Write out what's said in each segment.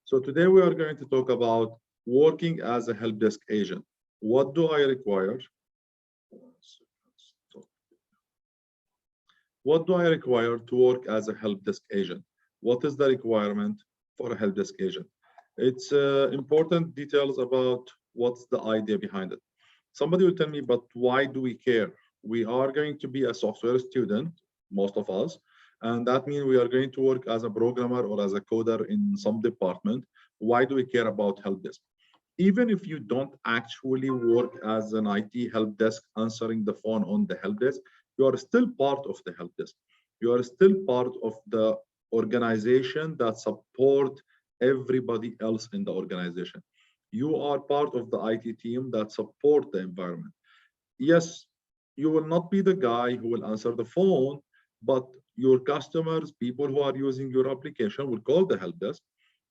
So today we are going to talk about working as a help desk agent. What do I require? What do I require to work as a help desk agent? What is the requirement for a help desk agent? It's important details about what's the idea behind it. Somebody will tell me, but why do we care? We are going to be a software student, most of us, and that means we are going to work as a programmer or as a coder in some department. Why do we care about help desk? Even if you don't actually work as an IT help desk answering the phone on the help desk, you are still part of the help desk. You are still part of the organization that support everybody else in the organization. You are part of the IT team that support the environment. Yes, you will not be the guy who will answer the phone, but your customers, people who are using your application will call the help desk.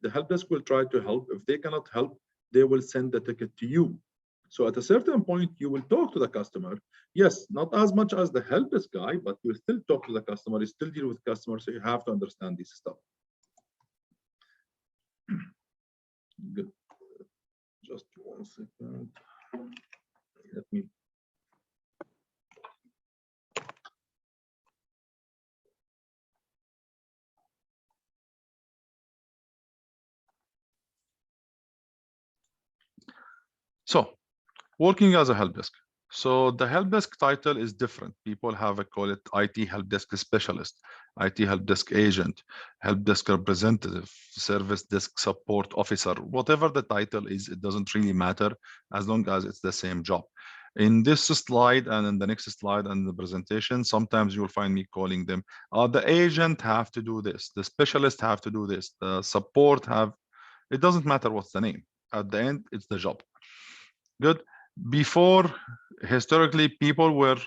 The help desk will try to help. If they cannot help, they will send the ticket to you. So at a certain point, you will talk to the customer. Yes, not as much as the help desk guy, but you still talk to the customer, you still deal with customers, so you have to understand this stuff. Good. Just 1 second. Let me. So, working as a help desk. So the help desk title is different. People have a call it IT help desk specialist, IT help desk agent, help desk representative, service desk support officer, whatever the title is, it doesn't really matter as long as it's the same job. In this slide and in the next slide and the presentation, sometimes you'll find me calling them, the agent have to do this, the specialist have to do this, the support have, it doesn't matter what's the name. At the end, it's the job. Good. Before, historically, people were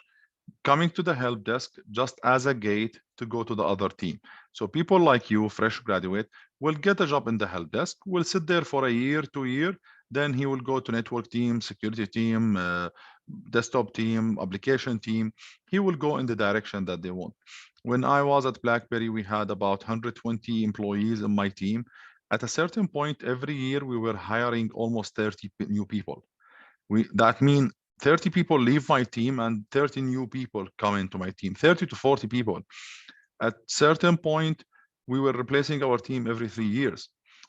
coming to the help desk just as a gate to go to the other team. So people like you, fresh graduate, will get a job in the help desk, will sit there for a year, 2 years, then he will go to network team, security team, desktop team, application team. He will go in the direction that they want. When I was at BlackBerry, we had about 120 employees in my team. At a certain point, every year, we were hiring almost 30 new people. That means 30 people leave my team and 30 new people come into my team, 30 to 40 people. At certain point, we were replacing our team every 3 years.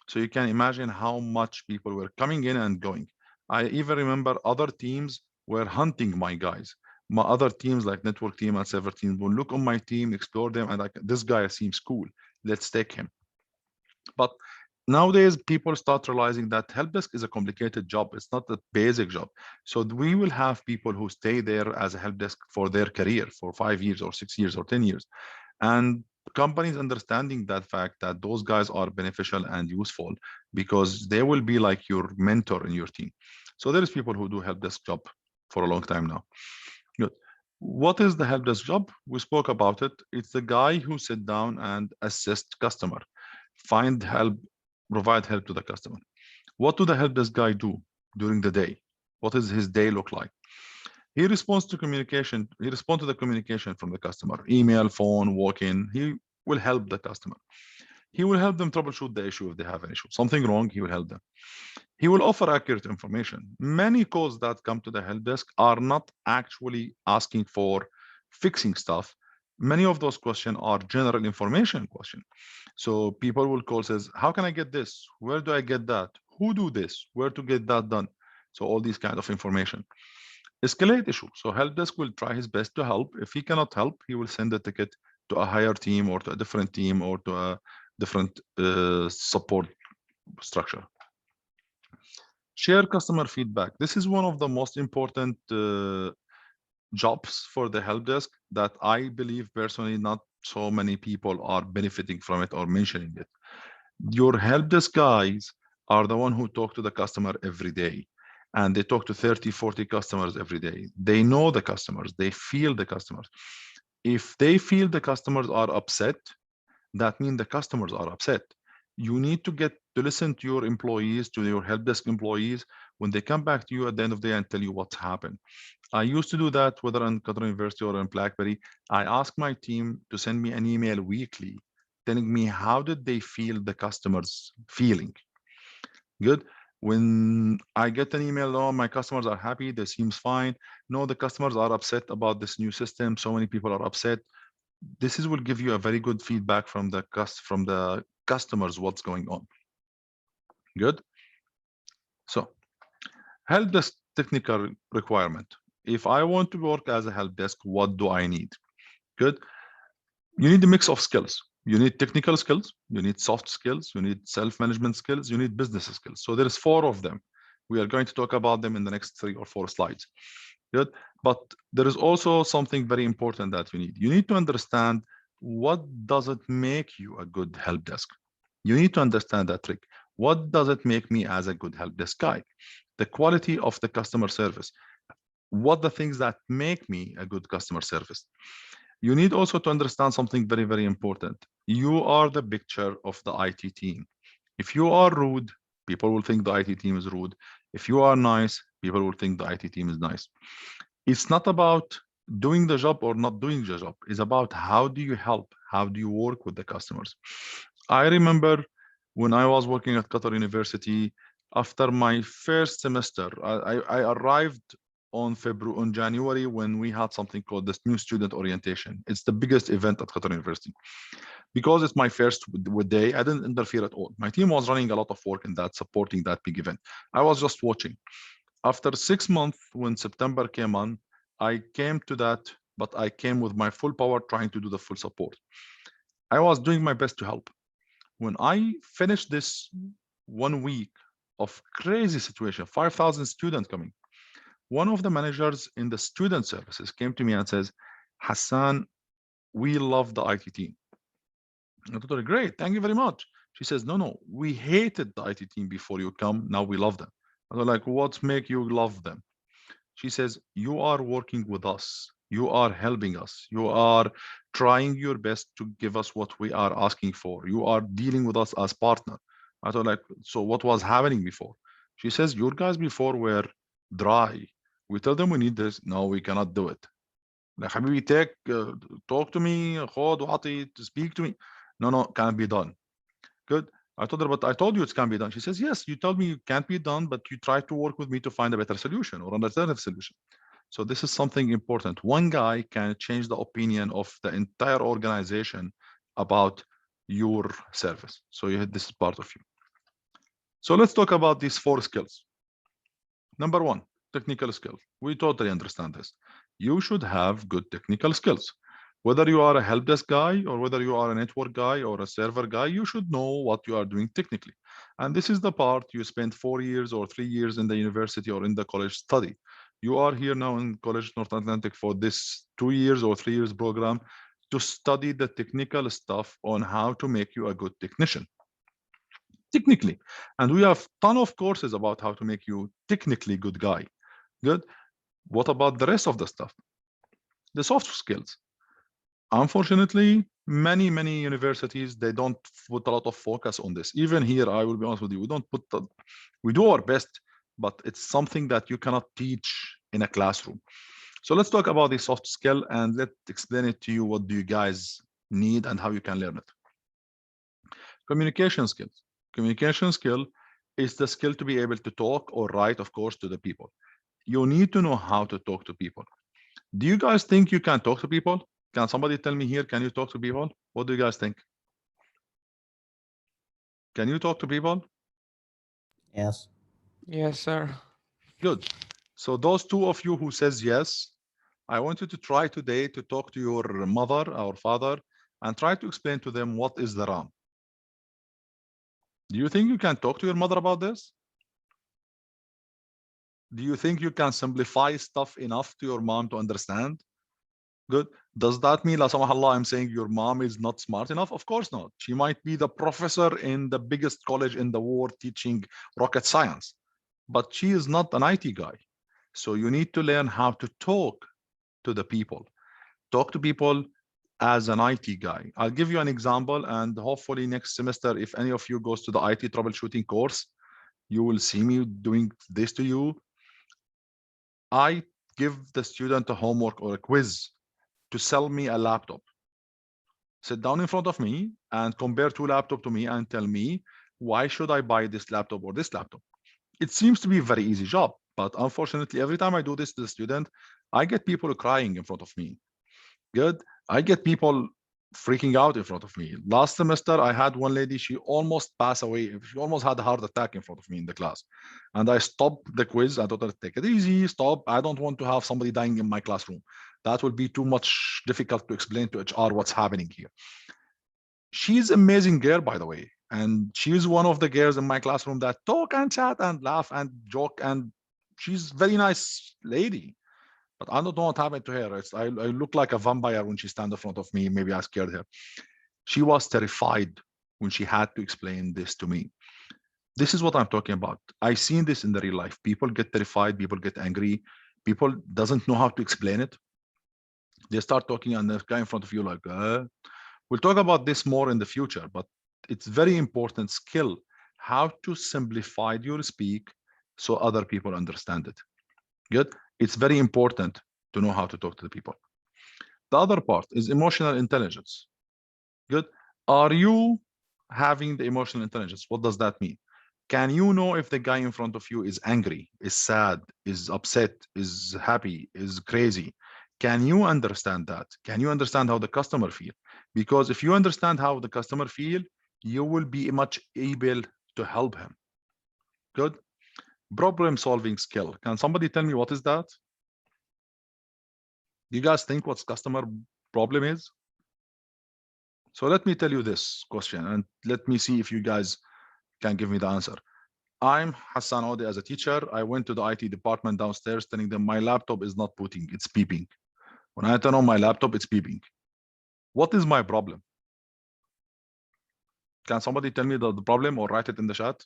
So you can imagine how much people were coming in and going. I even remember other teams were hunting my guys. My other teams like network team and server team will look on my team, explore them, and like, this guy seems cool. Let's take him. But nowadays, people start realizing that help desk is a complicated job. It's not a basic job. So we will have people who stay there as a help desk for their career for 5 years or 6 years or 10 years. And companies understanding that fact that those guys are beneficial and useful because they will be like your mentor in your team. So there is people who do help desk job for a long time now. Good. What is the help desk job? We spoke about it. It's the guy who sit down and assist customer, find help, provide help to the customer. What do the help desk guy do during the day? What does his day look like? He responds to communication. He responds to the communication from the customer, email, phone, walk-in. He will help the customer. He will help them troubleshoot the issue if they have an issue. Something wrong, he will help them. He will offer accurate information. Many calls that come to the help desk are not actually asking for fixing stuff. Many of those questions are general information questions. So people will call, says, how can I get this? Where do I get that? Who do this? Where to get that done? So all these kind of information. Escalate issue. So help desk will try his best to help. If he cannot help, he will send a ticket to a higher team or to a different team or to a different support structure. Share customer feedback. This is one of the most important jobs for the help desk that I believe personally not so many people are benefiting from it or mentioning it. Your help desk guys are the one who talk to the customer every day, and they talk to 30, 40 customers every day. They know the customers, they feel the customers. If they feel the customers are upset, that means the customers are upset. You need to get to listen to your employees, to your help desk employees, when they come back to you at the end of the day and tell you what's happened. I used to do that whether in Qatar University or in BlackBerry. I asked my team to send me an email weekly telling me how did they feel the customers feeling. Good. When I get an email, oh, my customers are happy, this seems fine. No, the customers are upset about this new system. So many people are upset. This will give you a very good feedback from the customers what's going on. Good. So help desk technical requirement. If I want to work as a help desk, what do I need? Good. You need a mix of skills. You need technical skills, you need soft skills, you need self-management skills, you need business skills. So there's 4 of them. We are going to talk about them in the next 3 or 4 slides. Good. But there is also something very important that you need. You need to understand what does it make you a good help desk. You need to understand that trick. What does it make me as a good help desk guy? The quality of the customer service. What the things that make me a good customer service. You need also to understand something very, very important. You are the picture of the IT team. If you are rude, people will think the IT team is rude. If you are nice, people will think the IT team is nice. It's not about doing the job or not doing the job. It's about how do you help? How do you work with the customers? I remember when I was working at Qatar University, after my first semester, I arrived on January when we had something called this new student orientation. It's the biggest event at Qatar University. Because it's my first day, I didn't interfere at all. My team was running a lot of work in that, supporting that big event. I was just watching. After 6 months, when September came on, I came to that, but I came with my full power trying to do the full support. I was doing my best to help. When I finished this 1 week of crazy situation, 5,000 students coming, one of the managers in the student services came to me and says, Hassan, we love the IT team. I told her, great, thank you very much. She says, no, we hated the IT team before you come. Now we love them. I was like, what make you love them? She says, you are working with us. You are helping us. You are trying your best to give us what we are asking for. You are dealing with us as partner. I thought like, so what was happening before? She says, your guys before were dry. We tell them we need this. No, we cannot do it. Like, Habibi, talk to me, خد وعطي, speak to me. No, can't be done. Good. I told her, but I told you it can be done. She says, yes, you told me it can't be done, but you try to work with me to find a better solution or an alternative solution. So this is something important. One guy can change the opinion of the entire organization about your service. So this is part of you. So let's talk about these 4 skills. Number 1, technical skills. We totally understand this. You should have good technical skills. Whether you are a help desk guy or whether you are a network guy or a server guy, you should know what you are doing technically. And this is the part you spend 4 years or 3 years in the university or in the college study. You are here now in College North Atlantic for this 2 years or 3 years program to study the technical stuff on how to make you a good technician. Technically. And we have ton of courses about how to make you technically good guy. Good. What about the rest of the stuff? The soft skills. Unfortunately, many universities, they don't put a lot of focus on this. Even here, I will be honest with you, we do our best, but it's something that you cannot teach in a classroom. So let's talk about the soft skill and let's explain it to you. What do you guys need and how you can learn it? Communication skills. Communication skill is the skill to be able to talk or write, of course, to the people. You need to know how to talk to people. Do you guys think you can talk to people? Can somebody tell me here, can you talk to people? What do you guys think? Can you talk to people? Yes. Yes, sir. Good. So those 2 of you who says yes, I want you to try today to talk to your mother or father and try to explain to them what is the RAM. Do you think you can talk to your mother about this? Do you think you can simplify stuff enough to your mom to understand? Good. Does that mean, la samah Allah, I'm saying your mom is not smart enough? Of course not. She might be the professor in the biggest college in the world teaching rocket science, but she is not an IT guy. So you need to learn how to talk to the people. Talk to people as an IT guy. I'll give you an example, and hopefully next semester, if any of you goes to the IT troubleshooting course, you will see me doing this to you. I give the student a homework or a quiz to sell me a laptop. Sit down in front of me and compare 2 laptops to me and tell me Why should I buy this laptop or this laptop? It seems to be a very easy job, but unfortunately, every time I do this to the student, I get people crying in front of me. Good. I get people freaking out in front of me. Last semester, I had one lady, she almost passed away. She almost had a heart attack in front of me in the class. And I stopped the quiz. I told her, take it easy, stop. I don't want to have somebody dying in my classroom. That will be too much difficult to explain to HR what's happening here. She's amazing girl, by the way. And she's one of the girls in my classroom that talk and chat and laugh and joke. And she's very nice lady. But I don't know what happened to her. I look like a vampire when she stand in front of me. Maybe I scared her. She was terrified when she had to explain this to me. This is what I'm talking about. I seen this in the real life. People get terrified. People get angry. People doesn't know how to explain it. They start talking and the guy in front of you like, we'll talk about this more in the future, but it's very important skill how to simplify your speak so other people understand it. Good. It's very important to know how to talk to the people. The other part is emotional intelligence. Good. Are you having the emotional intelligence? What does that mean? Can you know if the guy in front of you is angry, is sad, is upset, is happy, is crazy? Can you understand that? Can you understand how the customer feel? Because if you understand how the customer feel, you will be much able to help him. Good. Problem solving skill. Can somebody tell me what is that? You guys think what's customer problem is? So let me tell you this question and let me see if you guys can give me the answer. I'm Hassan Ode as a teacher. I went to the IT department downstairs telling them my laptop is not booting, it's beeping. When I turn on my laptop, it's beeping. What is my problem? Can somebody tell me the problem or write it in the chat?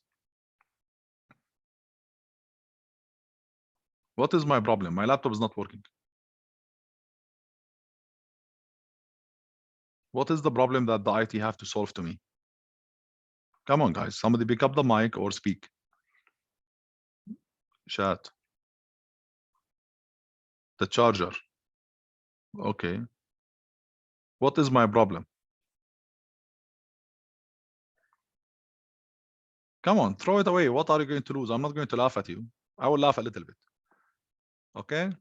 What is my problem? My laptop is not working. What is the problem that the IT have to solve to me? Come on, guys. Somebody pick up the mic or speak. Chat. The charger. Okay. What is my problem? Come on, throw it away. What are you going to lose? I'm not going to laugh at you. I will laugh a little bit. Okay.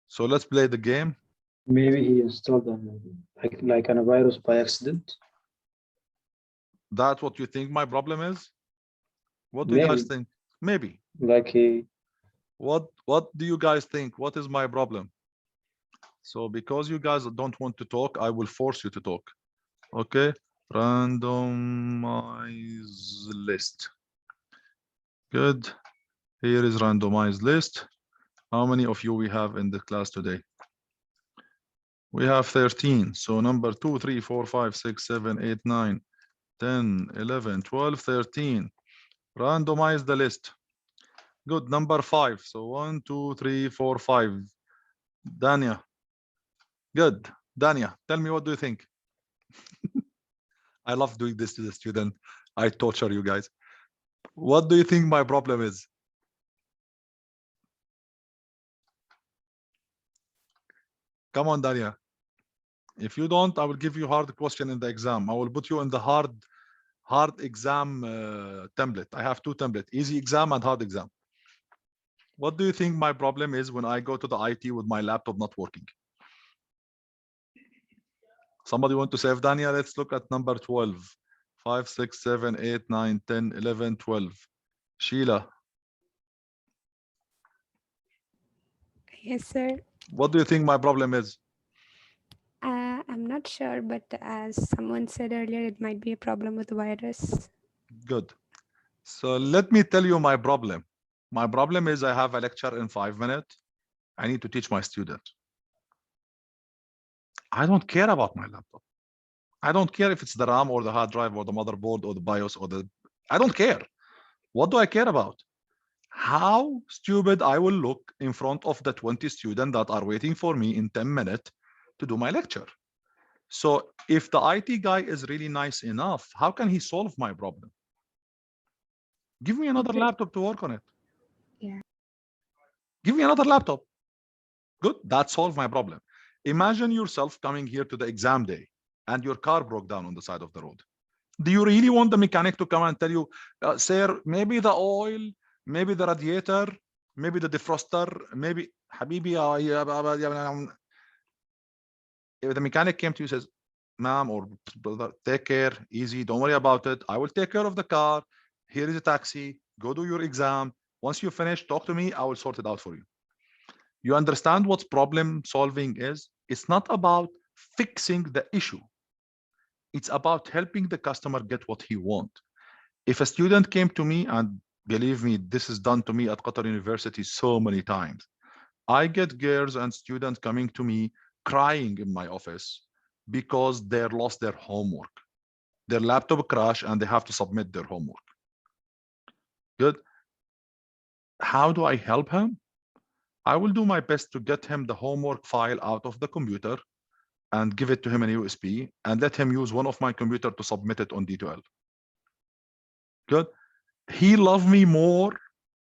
So let's play the game. Maybe he installed like an virus by accident. That's what you think my problem is? What do you guys think? Maybe. Like he. What do you guys think? What is my problem? So because you guys don't want to talk, I will force you to talk. Okay. Randomize list. Good. Here is randomized list. How many of you we have in the class today? We have 13. So number 2, 3, 4, 5, 6, 7, 8, 9, 10, 11, 12, 13. Randomize the list. Good. Number 5. So 1, 2, 3, 4, 5. Dania. Good. Dania, tell me, what do you think? I love doing this to the student. I torture you guys. What do you think my problem is? Come on, Dania. If you don't, I will give you hard question in the exam. I will put you in the hard exam template. I have 2 templates, easy exam and hard exam. What do you think my problem is when I go to the IT with my laptop not working? Somebody want to save Dania? Let's look at number 12. 5, 6, 7, 8, 9, 10, 11, 12. Sheila. Yes, sir. What do you think my problem is? I'm not sure, but as someone said earlier, it might be a problem with the virus. Good. So let me tell you my problem. My problem is I have a lecture in 5 minutes. I need to teach my student. I don't care about my laptop. I don't care if it's the RAM or the hard drive or the motherboard or the BIOS or the... I don't care. What do I care about? How stupid I will look in front of the 20 students that are waiting for me in 10 minutes to do my lecture. So if the IT guy is really nice enough, how can he solve my problem? Give me another laptop to work on it. Yeah. Give me another laptop. Good, that solved my problem. Imagine yourself coming here to the exam day and your car broke down on the side of the road. Do you really want the mechanic to come and tell you, sir, maybe the oil, maybe the radiator, maybe the defroster, maybe Habibi, if the mechanic came to you says, ma'am or brother, take care, easy, don't worry about it. I will take care of the car. Here is a taxi. Go do your exam. Once you finish, talk to me. I will sort it out for you. You understand what problem solving is? It's not about fixing the issue. It's about helping the customer get what he wants. If a student came to me, and believe me, this is done to me at Qatar University so many times. I get girls and students coming to me crying in my office because they lost their homework. Their laptop crashed and they have to submit their homework. Good. How do I help him? I will do my best to get him the homework file out of the computer and give it to him in a USB and let him use one of my computer to submit it on D2L. Good. He loved me more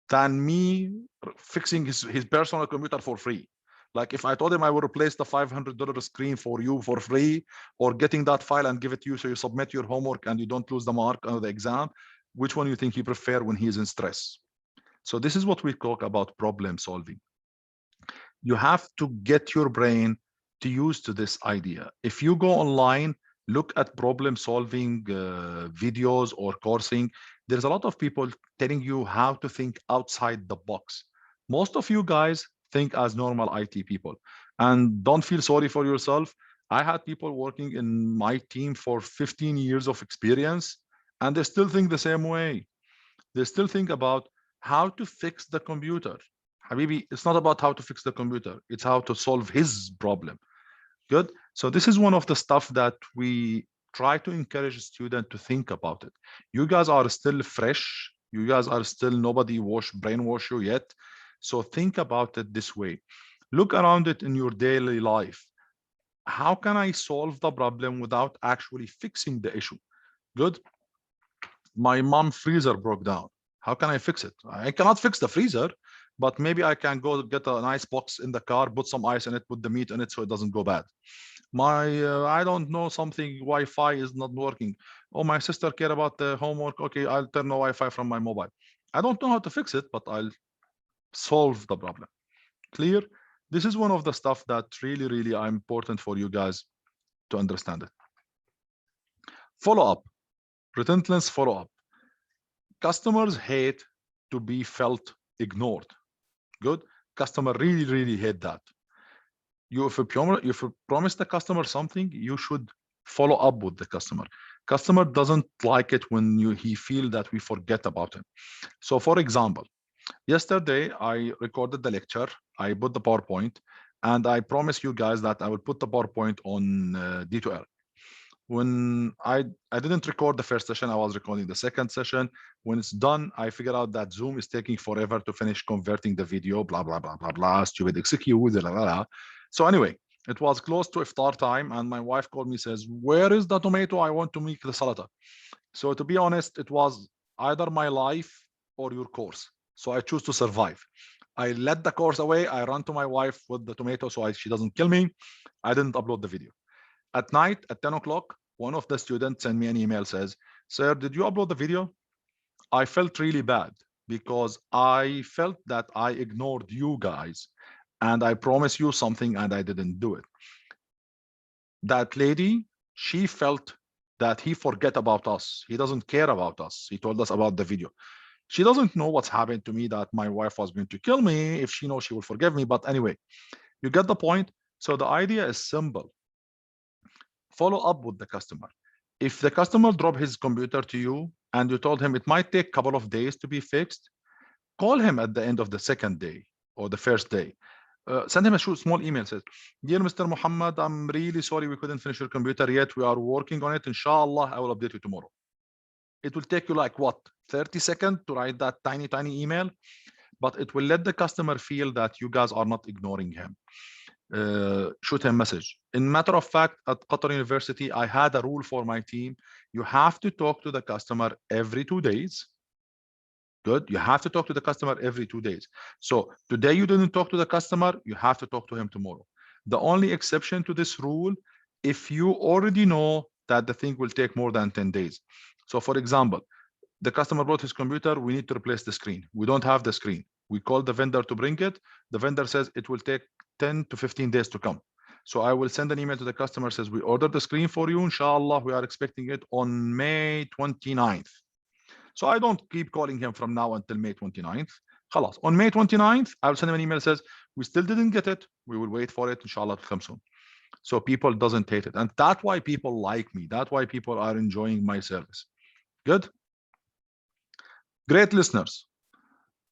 than me fixing his personal computer for free. Like if I told him I will replace the $500 screen for you for free, or getting that file and give it to you so you submit your homework and you don't lose the mark on the exam, which one you think he prefer when he is in stress? So this is what we talk about problem solving. You have to get your brain to use to this idea. If you go online, look at problem solving videos or coursing, there's a lot of people telling you how to think outside the box. Most of you guys think as normal IT people, and don't feel sorry for yourself. I had people working in my team for 15 years of experience, and they still think the same way. They still think about how to fix the computer. Habibi, it's not about how to fix the computer. It's how to solve his problem. Good. So this is one of the stuff that we try to encourage a student to think about it. You guys are still fresh. You guys are still nobody brainwash you yet. So think about it this way. Look around it in your daily life. How can I solve the problem without actually fixing the issue? Good. My mom freezer broke down. How can I fix it? I cannot fix the freezer, but maybe I can go get a nice box in the car, put some ice in it, put the meat in it so it doesn't go bad. I don't know, something Wi-Fi is not working. Oh, my sister care about the homework. Okay, I'll turn the Wi-Fi from my mobile. I don't know how to fix it, but I'll solve the problem. Clear? This is one of the stuff that really, really are important for you guys to understand it. Follow-up, relentless follow-up. Customers hate to be felt ignored. Good. Customer really, really hate that. If you promise the customer something, you should follow up with the customer. Customer doesn't like it when he feel that we forget about him. So for example, yesterday I recorded the lecture, I put the PowerPoint, and I promise you guys that I will put the PowerPoint on D2L. When I didn't record the first session, I was recording the second session. When it's done, I figured out that Zoom is taking forever to finish converting the video, blah, blah, blah, blah, blah, stupid execute, blah, blah, blah. So anyway, it was close to iftar time, and my wife called me, says, where is the tomato? I want to make the salata. So to be honest, it was either my life or your course. So I choose to survive. I let the course away. I run to my wife with the tomato so she doesn't kill me. I didn't upload the video. At night, at 10 o'clock, one of the students sent me an email, says, sir, did you upload the video? I felt really bad because I felt that I ignored you guys and I promised you something and I didn't do it. That lady, she felt that he forget about us. He doesn't care about us. He told us about the video. She doesn't know what's happened to me, that my wife was going to kill me. If she knows, she will forgive me. But anyway, you get the point. So the idea is simple. Follow up with the customer. If the customer dropped his computer to you and you told him it might take a couple of days to be fixed, call him at the end of the second day or the first day. Send him a small email, says, dear Mr. Muhammad, I'm really sorry we couldn't finish your computer yet. We are working on it. Inshallah, I will update you tomorrow. It will take you like what, 30 seconds to write that tiny, tiny email, but it will let the customer feel that you guys are not ignoring him. Shoot him a message. In matter of fact, at Qatar University, I had a rule for my team. You have to talk to the customer every 2 days. Good. You have to talk to the customer every 2 days. So today you didn't talk to the customer, you have to talk to him tomorrow. The only exception to this rule, if you already know that the thing will take more than 10 days. So for example, the customer brought his computer, we need to replace the screen. We don't have the screen. We call the vendor to bring it. The vendor says it will take 10 to 15 days to come. So I will send an email to the customer, says we ordered the screen for you. Inshallah, we are expecting it on May 29th. So I don't keep calling him from now until May 29th. Khalas. On May 29th, I will send him an email that says, we still didn't get it. We will wait for it. Inshallah, to come soon. So people doesn't hate it. And that's why people like me. That's why people are enjoying my service. Good. Great listeners.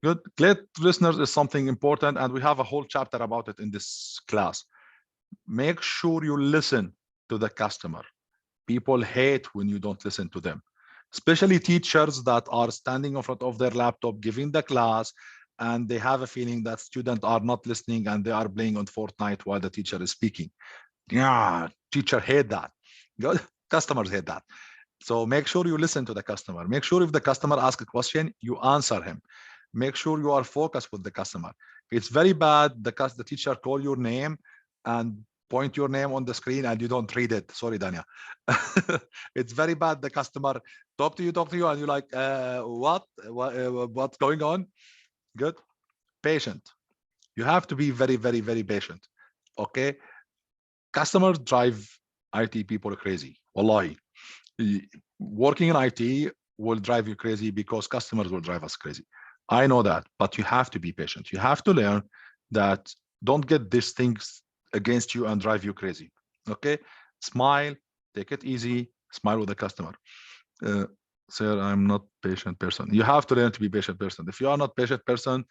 Good. Great listeners is something important, and we have a whole chapter about it in this class. Make sure you listen to the customer. People hate when you don't listen to them, especially teachers that are standing in front of their laptop giving the class, and they have a feeling that students are not listening and they are playing on Fortnite while the teacher is speaking. Yeah, teacher hate that. Good. Customers hate that. So make sure you listen to the customer. Make sure if the customer asks a question, you answer him. Make sure you are focused with the customer. It's very bad the teacher call your name and point your name on the screen and you don't read it. Sorry, Dania. It's very bad. The customer talk to you, and you're like, what's going on? Good. Patient. You have to be very, very, very patient. Okay. Customers drive IT people crazy. Wallahi. Working in IT will drive you crazy because customers will drive us crazy. I know that, but you have to be patient. You have to learn that don't get these things against you and drive you crazy. Okay, smile, take it easy, smile with the customer. Sir, I'm not patient person. You have to learn to be patient person. If you are not patient person,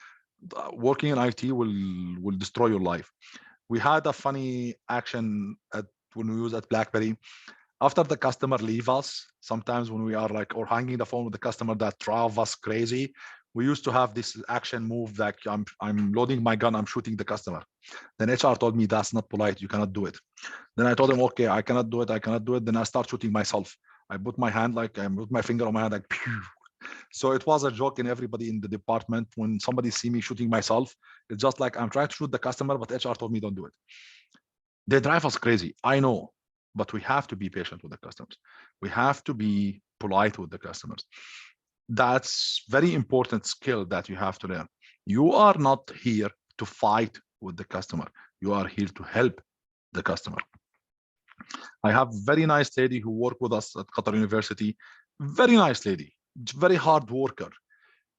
working in IT will destroy your life. We had a funny action when we use at BlackBerry. After the customer leave us, sometimes when we are like or hanging the phone with the customer that drive us crazy, we used to have this action move like I'm loading my gun, I'm shooting the customer. Then HR told me that's not polite, you cannot do it. Then I told him, okay, I cannot do it. Then I start shooting myself. I put my hand like I put my finger on my hand like pew. So it was a joke in everybody in the department. When somebody see me shooting myself, it's just like I'm trying to shoot the customer, but HR told me don't do it. They drive us crazy, I know, but we have to be patient with the customers. We have to be polite with the customers. That's very important skill that you have to learn. You are not here to fight with the customer. You are here to help the customer. I have very nice lady who worked with us at Qatar University. Very nice lady, very hard worker,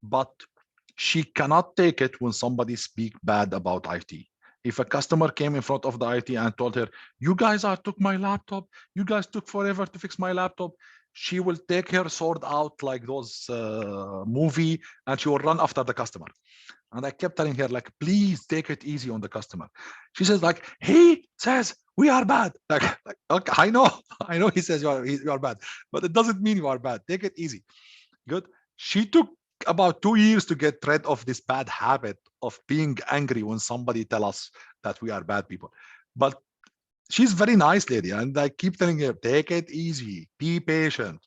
but she cannot take it when somebody speak bad about IT. If a customer came in front of the IT and told her, you guys took my laptop, you guys took forever to fix my laptop, she will take her sword out like those movie and she will run after the customer. And I kept telling her, like, please take it easy on the customer. She says, like, he says we are bad. Like okay, I know he says you are bad, but it doesn't mean you are bad. Take it easy. Good. She took about 2 years to get rid of this bad habit of being angry when somebody tell us that we are bad people. But she's very nice lady, and I keep telling her, take it easy, be patient.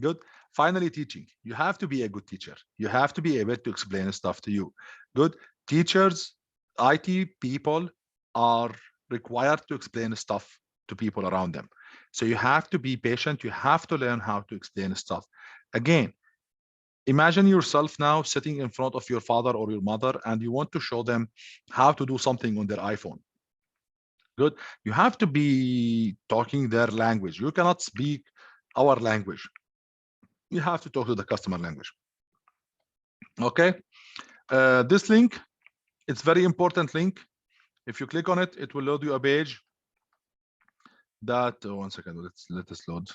Good. Finally, teaching. You have to be a good teacher. You have to be able to explain stuff to you. Good. Teachers, IT people are required to explain stuff to people around them. So you have to be patient. You have to learn how to explain stuff. Again, imagine yourself now sitting in front of your father or your mother, and you want to show them how to do something on their iPhone. Good. You have to be talking their language. You cannot speak our language. You have to talk to the customer language. Okay. This link, it's very important link. If you click on it, it will load you a page that, 1 second, let us load.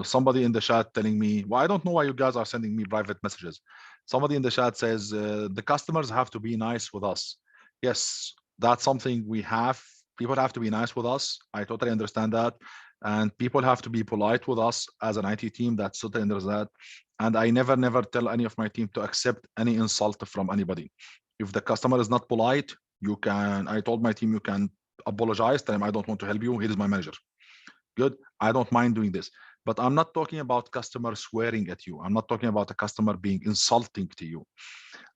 Somebody in the chat telling me, well, I don't know why you guys are sending me private messages. Somebody in the chat says the customers have to be nice with us. Yes, that's something we have. People have to be nice with us. I totally understand that. And people have to be polite with us as an IT team. That's totally understand that. And I never tell any of my team to accept any insult from anybody. If the customer is not polite, you can, I told my team, you can apologize, tell them I don't want to help you. Here is my manager. Good. I don't mind doing this, but I'm not talking about customers swearing at you. I'm not talking about a customer being insulting to you.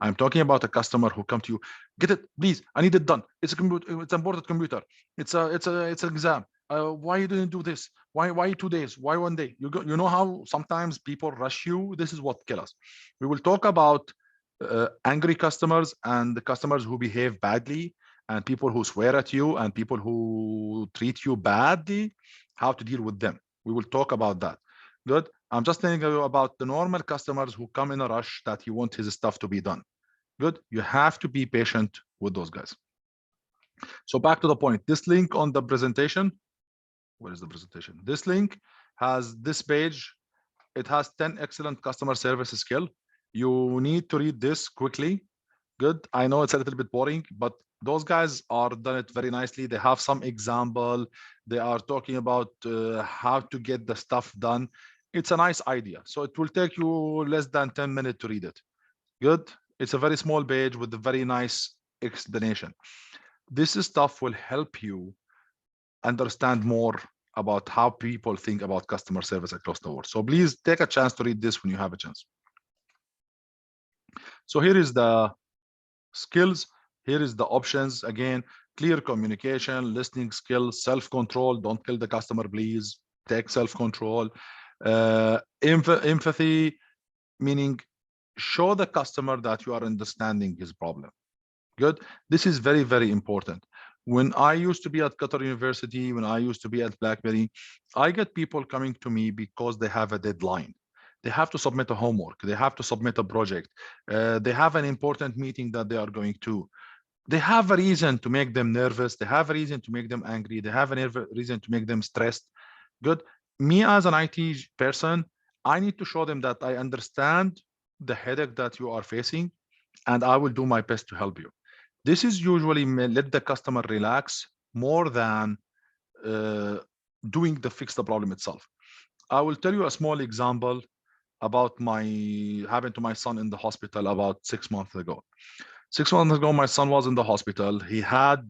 I'm talking about a customer who come to you, get it, please, I need it done. It's a computer, it's an important computer. It's an exam. Why you didn't do this? Why 2 days? Why 1 day? You know how sometimes people rush you. This is what kills us. We will talk about angry customers and the customers who behave badly and people who swear at you and people who treat you badly, how to deal with them. We will talk about that. Good. I'm just telling you about the normal customers who come in a rush that he wants his stuff to be done. Good. You have to be patient with those guys. So back to the point, this link on the presentation, where is the presentation? This link has this page. It has 10 excellent customer service skill. You need to read this quickly. Good. I know it's a little bit boring, but those guys are done it very nicely. They have some example. They are talking about how to get the stuff done. It's a nice idea. So it will take you less than 10 minutes to read it. Good. It's a very small page with a very nice explanation. This stuff will help you understand more about how people think about customer service across the world. So please take a chance to read this when you have a chance. So here is the skills. Here is the options. Again, clear communication, listening skills, self-control. Don't kill the customer, please. Take self-control. Empathy, meaning show the customer that you are understanding his problem. Good. This is very, very important. When I used to be at Qatar University, when I used to be at BlackBerry, I get people coming to me because they have a deadline. They have to submit a homework. They have to submit a project. They have an important meeting that they are going to. They have a reason to make them nervous. They have a reason to make them angry. They have a reason to make them stressed. Good. Me as an IT person, I need to show them that I understand the headache that you are facing, and I will do my best to help you. This is usually let the customer relax more than doing the fix the problem itself. I will tell you a small example about happened to my son in the hospital about 6 months ago. 6 months ago, my son was in the hospital. He had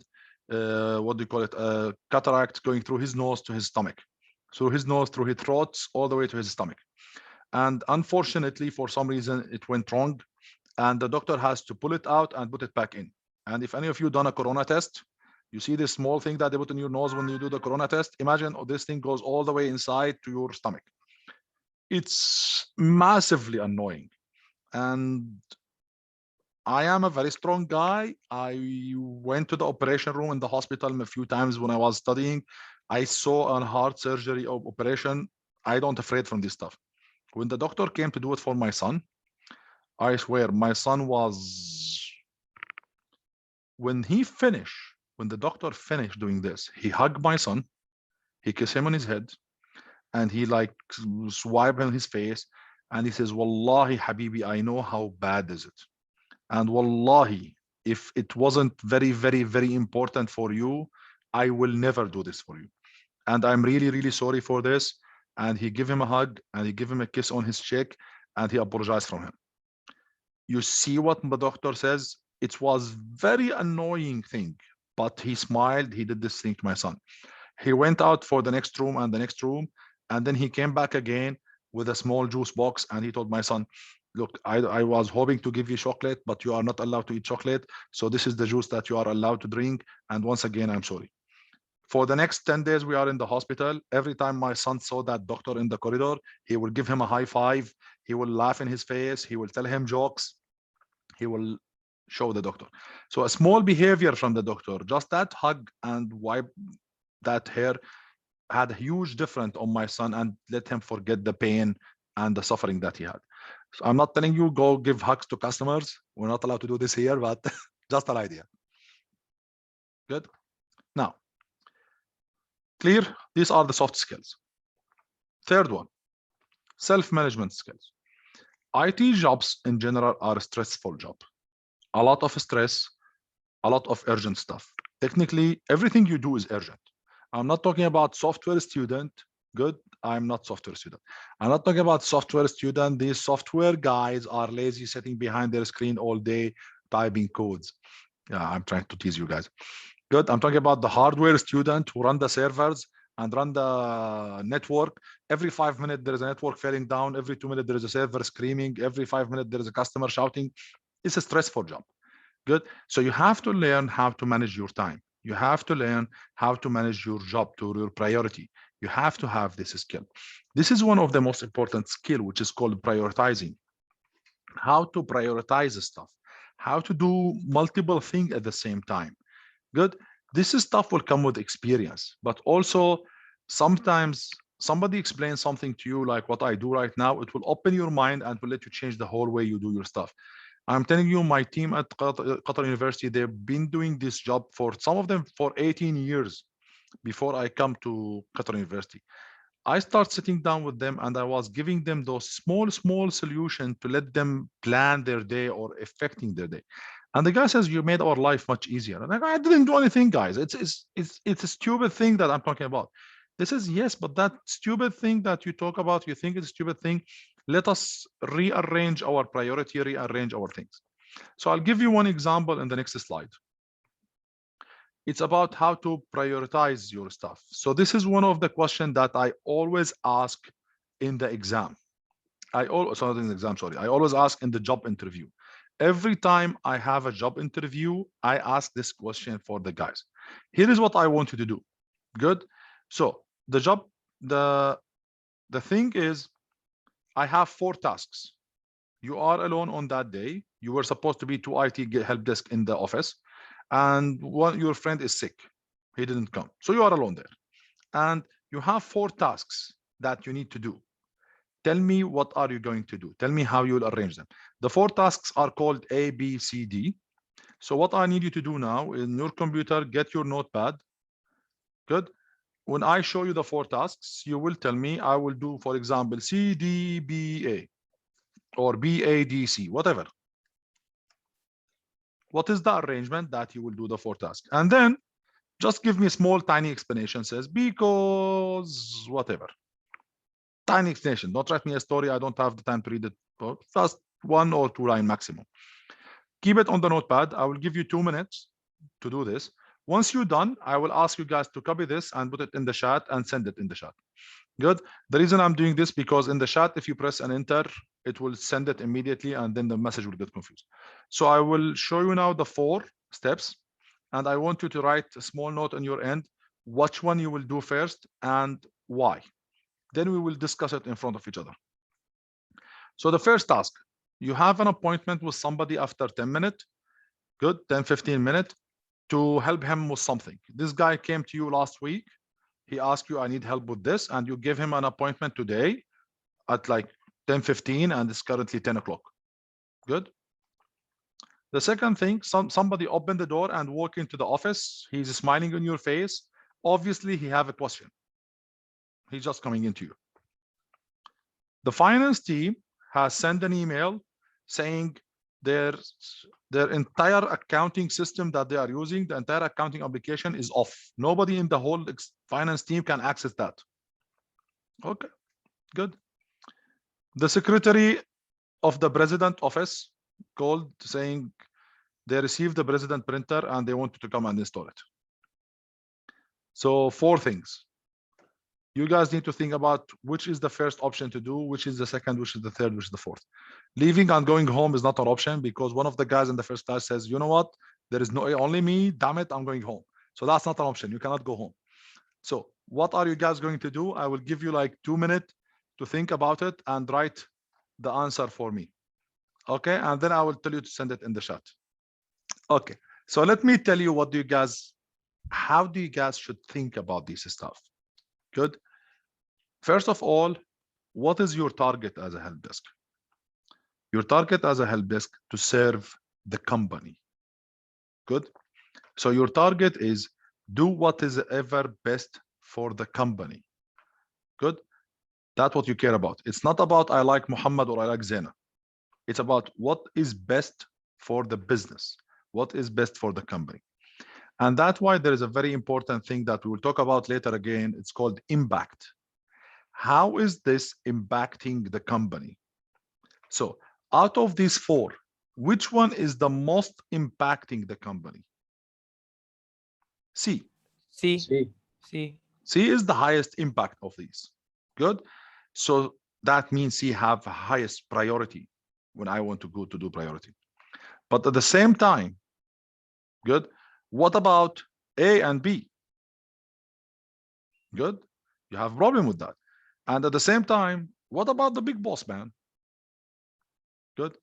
what do you call it? A cataract going through his nose to his stomach, through his nose, through his throat, all the way to his stomach. And unfortunately, for some reason, it went wrong, and the doctor has to pull it out and put it back in. And if any of you done a corona test, you see this small thing that they put in your nose when you do the corona test. Imagine this thing goes all the way inside to your stomach. It's massively annoying. And I am a very strong guy. I went to the operation room in the hospital a few times when I was studying. I saw a heart surgery operation. I don't afraid from this stuff. When the doctor came to do it for my son, I swear my son was, when the doctor finished doing this, he hugged my son, he kissed him on his head, and he like swiped on his face, and he says, Wallahi, Habibi, I know how bad is it. And Wallahi, if it wasn't very, very, very important for you, I will never do this for you. And I'm really, really sorry for this. And he gave him a hug and he gave him a kiss on his cheek and he apologized from him. You see what the doctor says? It was very annoying thing, but he smiled. He did this thing to my son. He went out for the next room and the next room. And then he came back again with a small juice box. And he told my son, look, I was hoping to give you chocolate, but you are not allowed to eat chocolate. So this is the juice that you are allowed to drink. And once again, I'm sorry. For the next 10 days, we are in the hospital. Every time my son saw that doctor in the corridor, he will give him a high five. He will laugh in his face. He will tell him jokes. He will show the doctor. So a small behavior from the doctor, just that hug and wipe that hair, had a huge difference on my son and let him forget the pain and the suffering that he had. So I'm not telling you go give hugs to customers. We're not allowed to do this here, but just an idea. Good. Now, clear? These are the soft skills. Third one, self-management skills. IT jobs in general are a stressful job. A lot of stress, a lot of urgent stuff. Technically, everything you do is urgent. I'm not talking about software student. Good. I'm not software student. I'm not talking about software student. These software guys are lazy, sitting behind their screen all day, typing codes. Yeah, I'm trying to tease you guys. Good. I'm talking about the hardware student who run the servers and run the network. Every 5 minutes, there is a network falling down. Every 2 minutes, there is a server screaming. Every 5 minutes, there is a customer shouting. It's a stressful job. Good. So you have to learn how to manage your time. You have to learn how to manage your job to your priority. You have to have this skill. This is one of the most important skill, which is called prioritizing. How to prioritize stuff, how to do multiple things at the same time. Good. This stuff will come with experience, but also sometimes somebody explains something to you like what I do right now. It will open your mind and will let you change the whole way you do your stuff. I'm telling you, my team at Qatar University, they've been doing this job for some of them for 18 years before I come to Qatar University. I start sitting down with them and I was giving them those small solutions to let them plan their day or affecting their day. And the guy says, you made our life much easier. And I didn't do anything, guys. It's a stupid thing that I'm talking about. This is yes, but that stupid thing that you talk about, you think it's a stupid thing. Let us rearrange our priority, rearrange our things. So I'll give you one example in the next slide. It's about how to prioritize your stuff. So this is one of the questions that I always ask in the exam. I always ask in the job interview. Every time I have a job interview, I ask this question for the guys. Here is what I want you to do. Good. So the thing is, I have 4 tasks. You are alone on that day. You were supposed to be 2 IT help desk in the office, and your friend is sick. He didn't come. So you are alone there. And you have 4 tasks that you need to do. Tell me, what are you going to do? Tell me how you'll arrange them. The 4 tasks are called A, B, C, D. So what I need you to do now in your computer, get your notepad. Good. When I show you the 4 tasks, you will tell me I will do, for example, C, D, B, A, or B, A, D, C, whatever. What is the arrangement that you will do the 4 tasks? And then just give me a small, tiny explanation. Says, because whatever. Tiny explanation. Don't write me a story. I don't have the time to read it. Just 1 or 2 line maximum. Keep it on the notepad. I will give you 2 minutes to do this. Once you're done, I will ask you guys to copy this and put it in the chat and send it in the chat. Good. The reason I'm doing this, because in the chat, if you press an enter, it will send it immediately and then the message will get confused. So I will show you now the 4 steps, and I want you to write a small note on your end, which one you will do first and why. Then we will discuss it in front of each other. So the first task, you have an appointment with somebody after 10 minutes, good, 10, 15 minutes, to help him with something. This guy came to you last week. He asked you, I need help with this, and you give him an appointment today at like 10:15, and it's currently 10 o'clock. Good. The second thing, somebody opened the door and walk into the office. He's smiling on your face. Obviously, he have a question. He's just coming into you. The finance team has sent an email saying their entire accounting system that they are using, the entire accounting application is off. Nobody in the whole finance team can access that. Okay, good. The secretary of the president office called saying they received the president printer and they wanted to come and install it. So 4 things. You guys need to think about which is the first option to do, which is the second, which is the third, which is the fourth. Leaving and going home is not an option, because one of the guys in the first class says, you know what, there is only me, damn it, I'm going home. So that's not an option. You cannot go home. So what are you guys going to do? I will give you like 2 minutes to think about it and write the answer for me. Okay, and then I will tell you to send it in the chat. Okay, so let me tell you how do you guys should think about this stuff. Good. First of all, what is your target as a help desk? Your target as a help desk to serve the company. Good. So your target is do what is ever best for the company. Good. That's what you care about. It's not about I like Muhammad or I like Zena. It's about what is best for the business, what is best for the company. And that's why there is a very important thing that we will talk about later again. It's called impact. How is this impacting the company? So out of these 4, which one is the most impacting the company? C. C. C. C. C is the highest impact of these. Good. So that means C have highest priority when I want to go to do priority. But at the same time, good, what about A and B? Good, you have a problem with that. And at the same time, what about the big boss man? Good.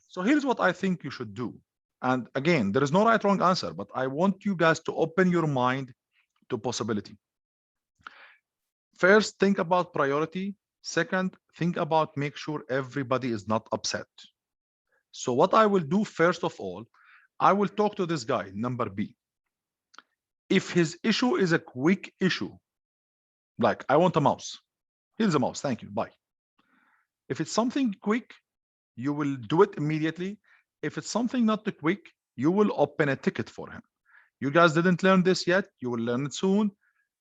So here's what I think you should do. And again, there is no right wrong answer, but I want you guys to open your mind to possibility. First, think about priority. Second, think about make sure everybody is not upset. So what I will do first of all, I will talk to this guy, number B. If his issue is a quick issue, like I want a mouse, here's a mouse, thank you, bye. If it's something quick, you will do it immediately. If it's something not too quick, you will open a ticket for him. You guys didn't learn this yet, you will learn it soon.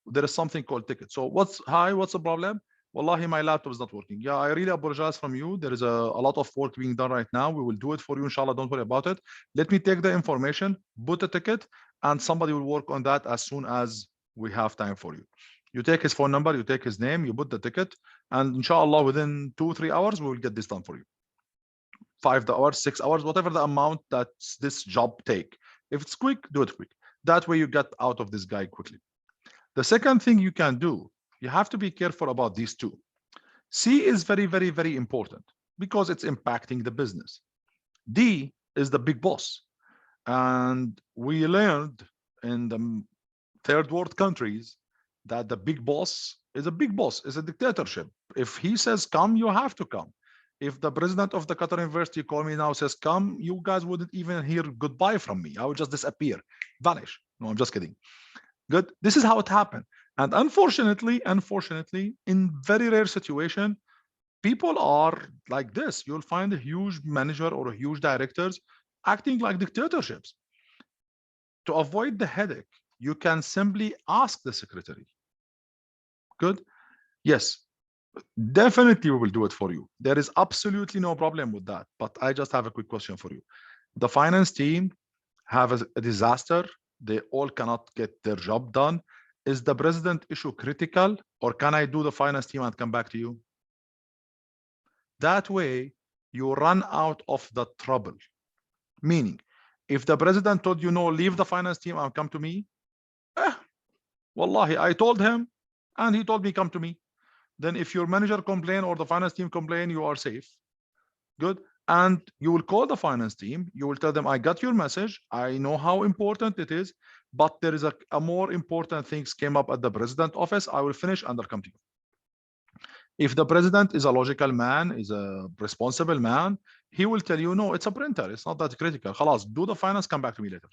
There is something called ticket. So what's the problem? Wallahi, my laptop is not working. Yeah, I really apologize from you. There is a lot of work being done right now. We will do it for you, inshallah. Don't worry about it. Let me take the information, put a ticket, and somebody will work on that as soon as we have time for you. You take his phone number, you take his name, you put the ticket, and inshallah, within 2-3 hours, we will get this done for you. 5 hours, 6 hours, whatever the amount that this job take. If it's quick, do it quick. That way you get out of this guy quickly. The second thing you can do, you have to be careful about these two. C is very, very, very important because it's impacting the business. D is the big boss. And we learned in the third world countries that the big boss is a big boss, is a dictatorship. If he says come, you have to come. If the president of the Qatar University call me now says come, you guys wouldn't even hear goodbye from me. I would just disappear, vanish. No, I'm just kidding. Good. This is how it happened. And unfortunately, in very rare situation, people are like this. You'll find a huge manager or a huge directors acting like dictatorships. To avoid the headache, you can simply ask the secretary. Good. Yes, definitely we will do it for you. There is absolutely no problem with that. But I just have a quick question for you. The finance team have a disaster. They all cannot get their job done. Is the president issue critical, or can I do the finance team and come back to you? That way, you run out of the trouble. Meaning, if the president told you, no, leave the finance team and come to me, wallahi, I told him, and he told me, come to me. Then if your manager complain or the finance team complain, you are safe. Good. And you will call the finance team. You will tell them, I got your message. I know how important it is, but there is a more important things came up at the president office. I will finish and I'll come to you. If the president is a logical man, is a responsible man, he will tell you, no, it's a printer. It's not that critical. Khalas, do the finance, come back to me later.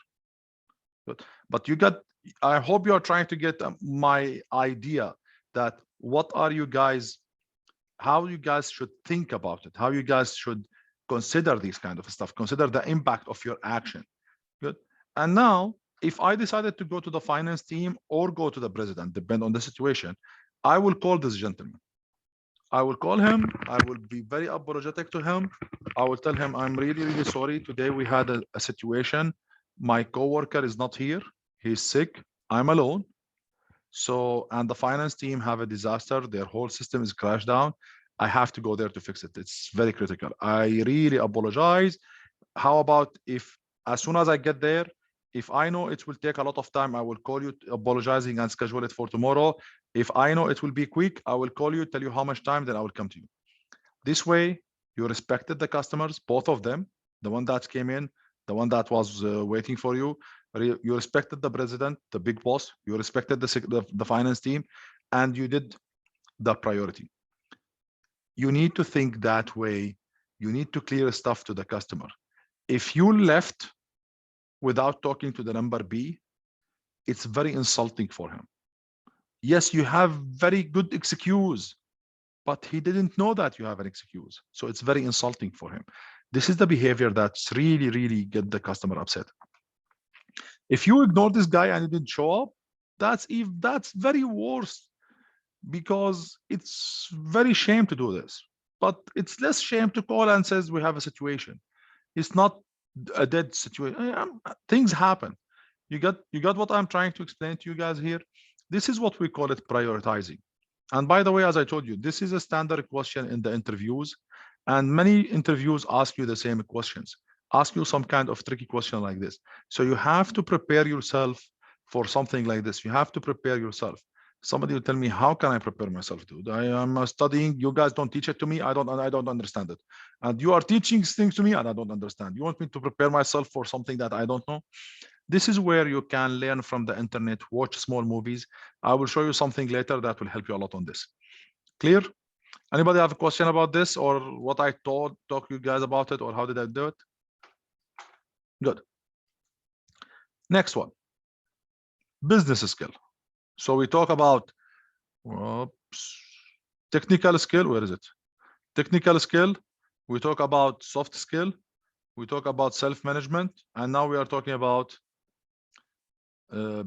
Good. But you got, I hope you are trying to get my idea that what are you guys, how you guys should think about it, how you guys should consider these kind of stuff, consider the impact of your action. Good. And now, if I decided to go to the finance team or go to the president, depend on the situation, I will call this gentleman. I will call him. I will be very apologetic to him. I will tell him, I'm really, really sorry. Today we had a situation. My coworker is not here. He's sick. I'm alone. So, and the finance team have a disaster. Their whole system is crashed down. I have to go there to fix it. It's very critical. I really apologize. How about if as soon as I get there, if I know it will take a lot of time, I will call you apologizing and schedule it for tomorrow. If I know it will be quick, I will call you, tell you how much time, then I will come to you. This way, you respected the customers, both of them, the one that came in, the one that was waiting for you. You respected the president, the big boss. You respected the finance team, and you did the priority. You need to think that way. You need to clear stuff to the customer. If you left without talking to the number B, it's very insulting for him. Yes, you have very good excuse, but he didn't know that you have an excuse. So it's very insulting for him. This is the behavior that's really, really get the customer upset. If you ignore this guy and he didn't show up, that's very worse, because it's very shame to do this. But it's less shame to call and says we have a situation. It's not a dead situation. Things happen. You got what I'm trying to explain to you guys here. This is what we call it prioritizing. And by the way, as I told you, this is a standard question in the interviews, and many interviews ask you the same questions. ask you some kind of tricky question like this. So you have to prepare yourself for something like this. You have to prepare yourself. Somebody will tell me, how can I prepare myself, dude? I am studying. You guys don't teach it to me. I don't understand it. And you are teaching things to me and I don't understand. You want me to prepare myself for something that I don't know? This is where you can learn from the internet, watch small movies. I will show you something later that will help you a lot on this. Clear? Anybody have a question about this, or what I talk you guys about it, or how did I do it? Good. Next one, business skill. So we talk about technical skill. Where is it? Technical skill. We talk about soft skill. We talk about self-management. And now we are talking about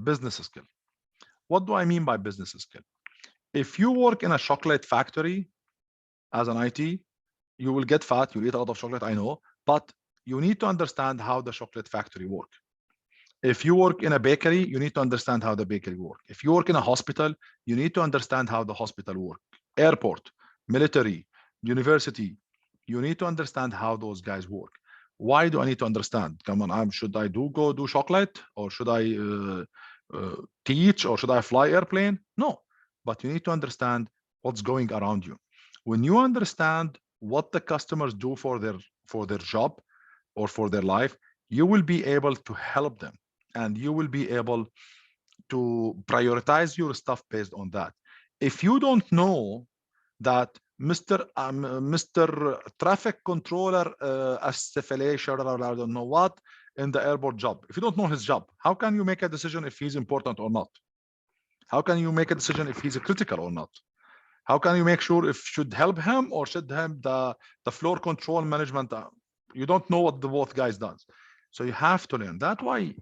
business skill. What do I mean by business skill? If you work in a chocolate factory as an IT, you will get fat. You eat a lot of chocolate, I know. But you need to understand how the chocolate factory works. If you work in a bakery, you need to understand how the bakery works. If you work in a hospital, you need to understand how the hospital works. Airport, military, university, you need to understand how those guys work. Why do I need to understand? Come on, should I go do chocolate, or should I teach, or should I fly airplane? No, but you need to understand what's going around you. When you understand what the customers do for their job or for their life, you will be able to help them, and you will be able to prioritize your stuff based on that. If you don't know that Mr. Traffic Controller or I don't know what in the airport job, if you don't know his job, how can you make a decision if he's important or not? How can you make a decision if he's critical or not? How can you make sure if should help him or should help the floor control management? You don't know what the both guys does. So you have to learn. That's why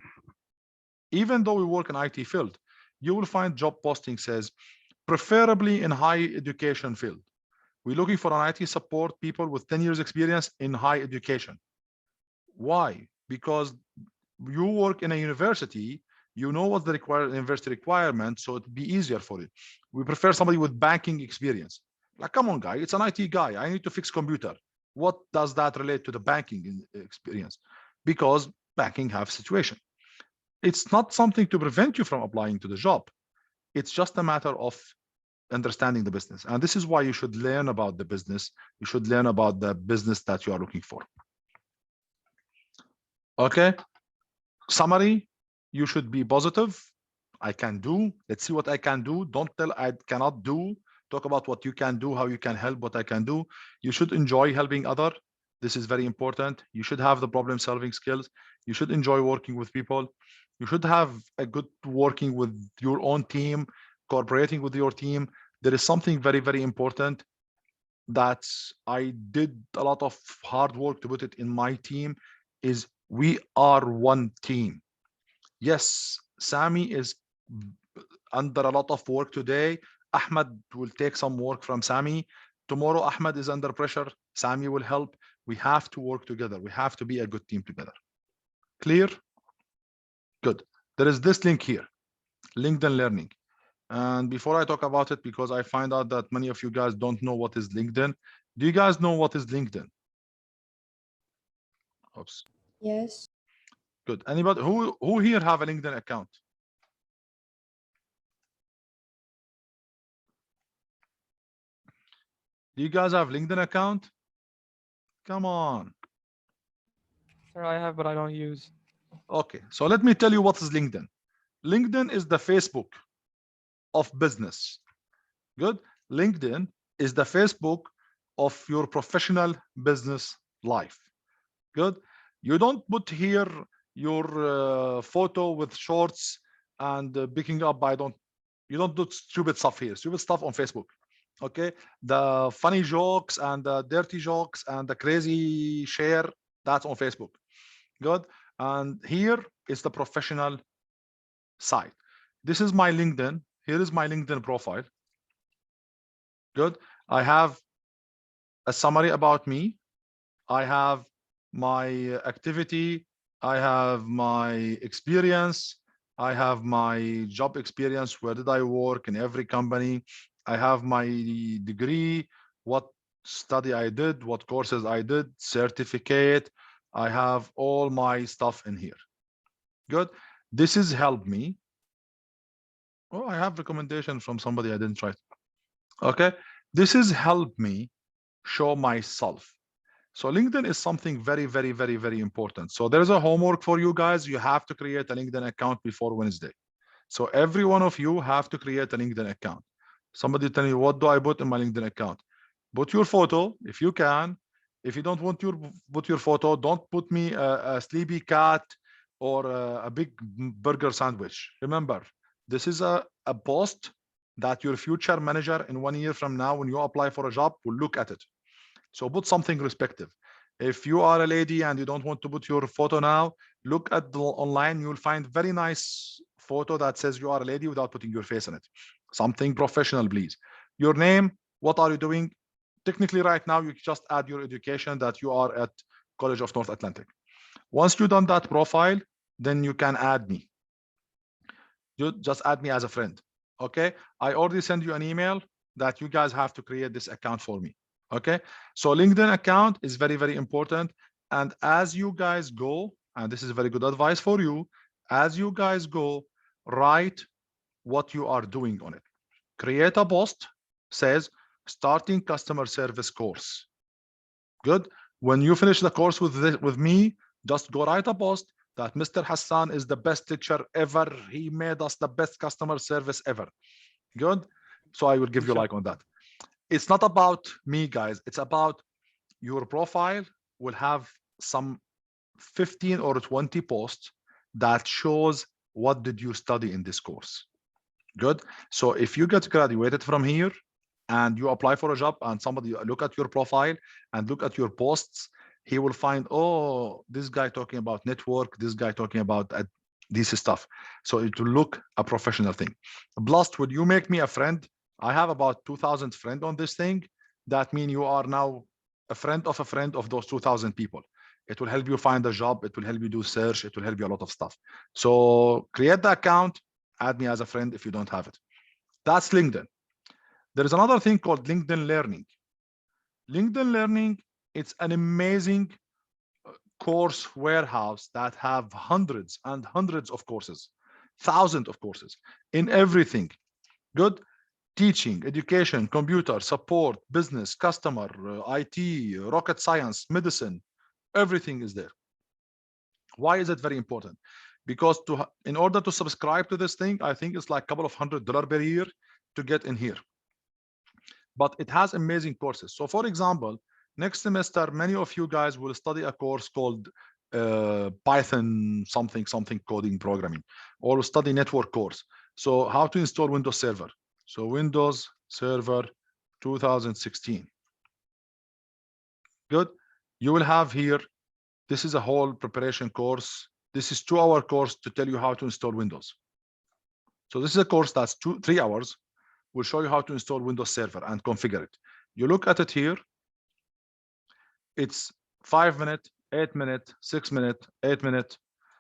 even though we work in IT field, you will find job posting says preferably in high education field. We're looking for an IT support people with 10 years experience in high education. Why? Because you work in a university, you know what the university requirement, so it'd be easier for you. We prefer somebody with banking experience. Like, come on, guy, it's an IT guy. I need to fix computer. What does that relate to the banking experience? Because banking have situation. It's not something to prevent you from applying to the job. It's just a matter of understanding the business. And this is why you should learn about the business. You should learn about the business that you are looking for. Okay. Summary, you should be positive. I can do. Let's see what I can do. Don't tell I cannot do. Talk about what you can do, how you can help, what I can do. You should enjoy helping other. This is very important. You should have the problem solving skills. You should enjoy working with people. You should have a good working with your own team, cooperating with your team. There is something very, very important that I did a lot of hard work to put it in my team is we are one team. Yes, Sami is under a lot of work today. Ahmed will take some work from Sami. Tomorrow, Ahmed is under pressure. Sami will help. We have to work together. We have to be a good team together. Clear? Good. There is this link here, LinkedIn Learning. And before I talk about it, because I find out that many of you guys don't know what is LinkedIn. Do you guys know what is LinkedIn? Oops. Yes. Good. Anybody who here have a LinkedIn account? Do you guys have LinkedIn account? Come on. Sir, I have, but I don't use. Okay, so let me tell you what is LinkedIn. LinkedIn is the Facebook of business. Good. LinkedIn is the Facebook of your professional business life. Good. You don't put here your photo with shorts and picking up. You don't do stupid stuff here. Stupid stuff on Facebook. Okay. The funny jokes and the dirty jokes and the crazy share, that's on Facebook. Good. And here is the professional side. This is my LinkedIn. Here is my LinkedIn profile. Good. I have a summary about me. I have my activity. I have my experience. I have my job experience. Where did I work in every company? I have my degree, what study I did, what courses I did, certificate. I have all my stuff in here. Good. This is help me. Oh, I have recommendation from somebody I didn't write. Okay. This is help me show myself. So LinkedIn is something very, very, very, very important. So there's a homework for you guys. You have to create a LinkedIn account before Wednesday. So every one of you have to create a LinkedIn account. Somebody tell me, what do I put in my LinkedIn account? Put your photo if you can. If you don't want to put your photo, don't put me a sleepy cat or a big burger sandwich. Remember, this is a post that your future manager in 1 year from now, when you apply for a job, will look at it. So put something respective. If you are a lady and you don't want to put your photo now, look at the online. You'll find very nice photo that says you are a lady without putting your face in it. Something professional, please. Your name, what are you doing? Technically, right now, you just add your education that you are at College of North Atlantic. Once you've done that profile, then you can add me. You just add me as a friend. Okay. I already sent you an email that you guys have to create this account for me. Okay. So LinkedIn account is very, very important. And as you guys go, and this is very good advice for you, as you guys go, write what you are doing on it. Create a post, says starting customer service course. Good. When you finish the course with me, just go write a post that Mr. Hassan is the best teacher ever. He made us the best customer service ever. Good. So I will give you like on that. It's not about me, guys. It's about your profile will have some 15 or 20 posts that shows what did you study in this course. Good. So if you get graduated from here and you apply for a job and somebody look at your profile and look at your posts, he will find, oh, this guy talking about network, this guy talking about this stuff. So it will look a professional thing. Plus, would you make me a friend? I have about 2,000 friends on this thing. That means you are now a friend of those 2,000 people. It will help you find a job. It will help you do search. It will help you a lot of stuff. So create the account, add me as a friend if you don't have it. That's LinkedIn. There is another thing called LinkedIn Learning. LinkedIn Learning, it's an amazing course warehouse that have hundreds and hundreds of courses, thousands of courses in everything. Good. Teaching, education, computer, support, business, customer, IT, rocket science, medicine, everything is there. Why is it very important? Because in order to subscribe to this thing, I think it's like a couple of $100 per year to get in here. But it has amazing courses. So for example, next semester, many of you guys will study a course called Python something coding programming, or study network course. So how to install Windows Server. So Windows Server 2016. Good. You will have here, this is a whole preparation course. This is 2-hour course to tell you how to install Windows. So this is a course that's 3 hours. Will show you how to install Windows Server and configure it. You look at it here. It's 5 minutes, 8 minutes, 6 minutes, 8 minutes.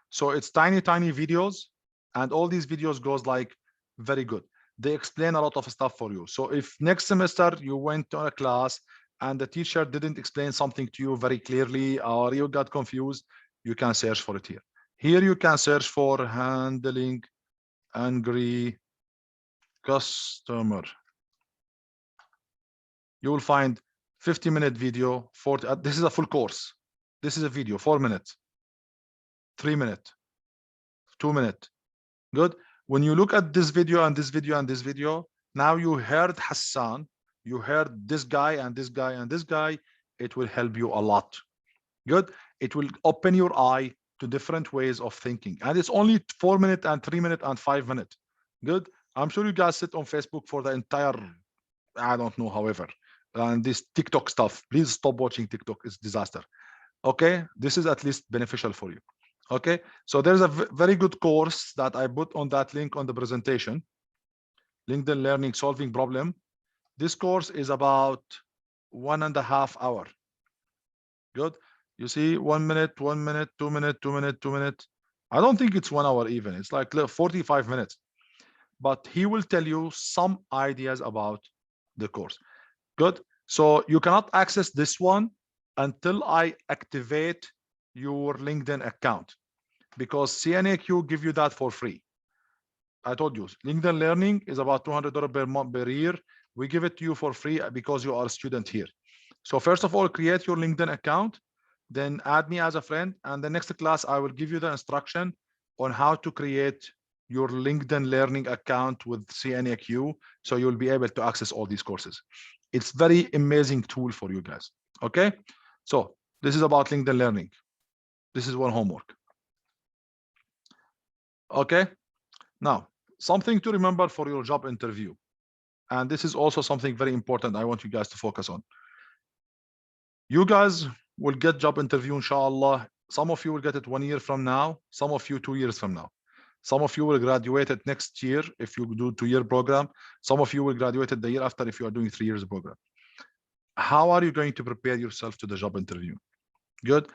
So it's tiny videos, and all these videos goes like very good. They explain a lot of stuff for you. So if next semester you went to a class and the teacher didn't explain something to you very clearly, or you got confused, you can search for it here. Here you can search for handling angry customer. You will find 50-minute video, 40. This is a full course. This is a video, 4 minutes, 3 minutes, 2 minutes. Good. When you look at this video and this video and this video, now you heard Hassan, you heard this guy and this guy and this guy. It will help you a lot. Good. It will open your eye to different ways of thinking. And it's only 4 minutes and 3 minutes and 5 minutes. Good. I'm sure you guys sit on Facebook for the entire, I don't know, however, and this TikTok stuff. Please stop watching TikTok. It's disaster. Okay. This is at least beneficial for you. Okay. So there's a very good course that I put on that link on the presentation. LinkedIn Learning Solving Problem. This course is about 1.5 hours. Good. You see 1 minute, 1 minute, 2 minutes, 2 minutes, 2 minutes. I don't think it's 1 hour even. It's like 45 minutes. But he will tell you some ideas about the course. Good. So you cannot access this one until I activate your LinkedIn account, because CNAQ give you that for free. I told you, LinkedIn Learning is about $200 per month per year. We give it to you for free because you are a student here. So first of all, create your LinkedIn account, then add me as a friend. And the next class, I will give you the instruction on how to create your LinkedIn Learning account with CNAQ. So you'll be able to access all these courses. It's very amazing tool for you guys. Okay. So this is about LinkedIn Learning. This is one homework. Okay. Now, something to remember for your job interview. And this is also something very important I want you guys to focus on. You guys will get job interview, inshallah. Some of you will get it 1 year from now. Some of you 2 years from now. Some of you will graduate it next year if you do 2-year program. Some of you will graduate it the year after if you are doing 3 years program. How are you going to prepare yourself to the job interview? Good.